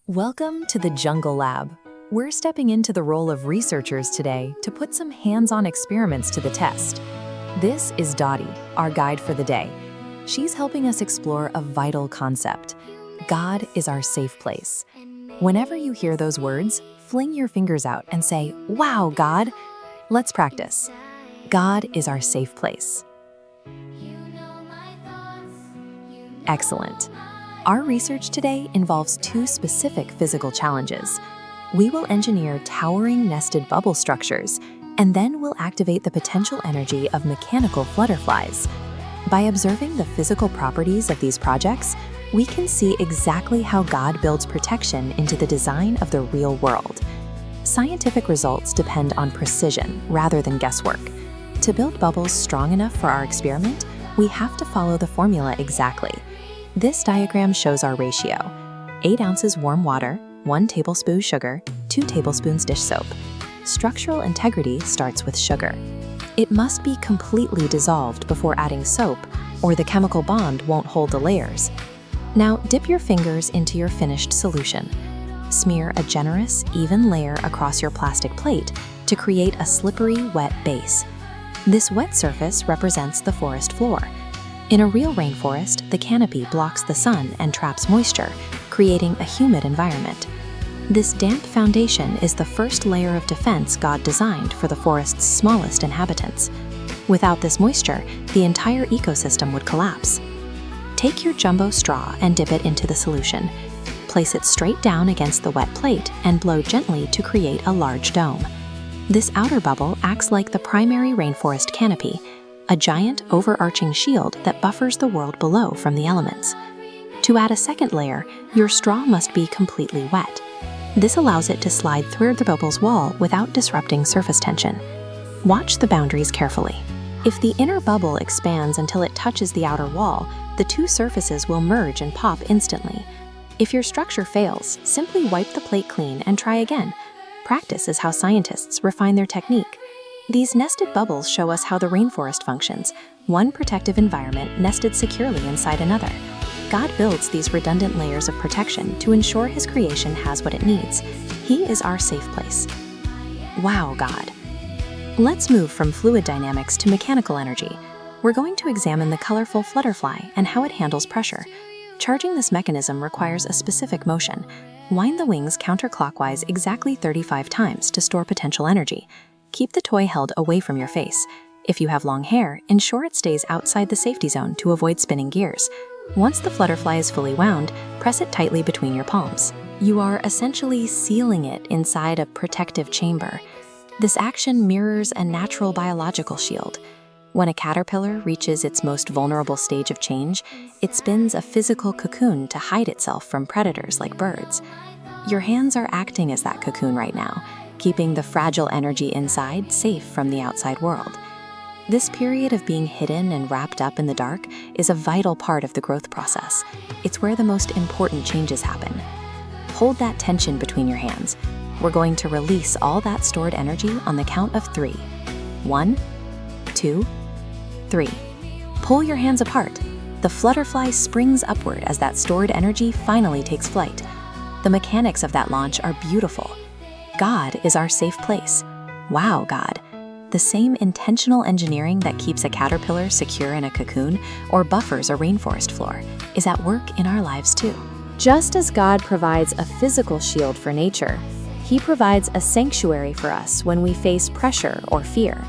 Welcome to the Jungle Lab. We're stepping into the role of researchers today to put some hands-on experiments to the test. This is Dottie, our guide for the day. She's helping us explore a vital concept. God is our safe place. Whenever you hear those words, fling your fingers out and say, "Wow, God!" Let's practice. God is our safe place. Excellent. Our research today involves two specific physical challenges. We will engineer towering nested bubble structures, and then we'll activate the potential energy of mechanical flutterflies. By observing the physical properties of these projects, we can see exactly how God builds protection into the design of the real world. Scientific results depend on precision rather than guesswork. To build bubbles strong enough for our experiment, we have to follow the formula exactly. This diagram shows our ratio: 8 ounces warm water, 1 tablespoon sugar, 2 tablespoons dish soap. Structural integrity starts with sugar. It must be completely dissolved before adding soap, or the chemical bond won't hold the layers. Now dip your fingers into your finished solution. Smear a generous, even layer across your plastic plate to create a slippery, wet base. This wet surface represents the forest floor. In a real rainforest, the canopy blocks the sun and traps moisture, creating a humid environment. This damp foundation is the first layer of defense God designed for the forest's smallest inhabitants. Without this moisture, the entire ecosystem would collapse. Take your jumbo straw and dip it into the solution. Place it straight down against the wet plate and blow gently to create a large dome. This outer bubble acts like the primary rainforest canopy, a giant overarching shield that buffers the world below from the elements. To add a second layer, your straw must be completely wet. This allows it to slide through the bubble's wall without disrupting surface tension. Watch the boundaries carefully. If the inner bubble expands until it touches the outer wall, the two surfaces will merge and pop instantly. If your structure fails, simply wipe the plate clean and try again. Practice is how scientists refine their technique. These nested bubbles show us how the rainforest functions, one protective environment nested securely inside another. God builds these redundant layers of protection to ensure His creation has what it needs. He is our safe place. Wow, God. Let's move from fluid dynamics to mechanical energy. We're going to examine the colorful flutterfly and how it handles pressure. Charging this mechanism requires a specific motion. Wind the wings counterclockwise exactly 35 times to store potential energy. Keep the toy held away from your face. If you have long hair, ensure it stays outside the safety zone to avoid spinning gears. Once the flutterfly is fully wound, press it tightly between your palms. You are essentially sealing it inside a protective chamber. This action mirrors a natural biological shield. When a caterpillar reaches its most vulnerable stage of change, it spins a physical cocoon to hide itself from predators like birds. Your hands are acting as that cocoon right now, keeping the fragile energy inside safe from the outside world. This period of being hidden and wrapped up in the dark is a vital part of the growth process. It's where the most important changes happen. Hold that tension between your hands. We're going to release all that stored energy on the count of 3. 1, 2, 3. Pull your hands apart. The flutterfly springs upward as that stored energy finally takes flight. The mechanics of that launch are beautiful. God is our safe place. Wow, God. The same intentional engineering that keeps a caterpillar secure in a cocoon or buffers a rainforest floor is at work in our lives too. Just as God provides a physical shield for nature, He provides a sanctuary for us when we face pressure or fear.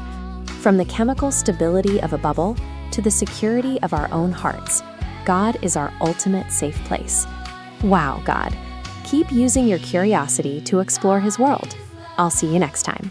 From the chemical stability of a bubble to the security of our own hearts, God is our ultimate safe place. Wow, God. Keep using your curiosity to explore His world. I'll see you next time.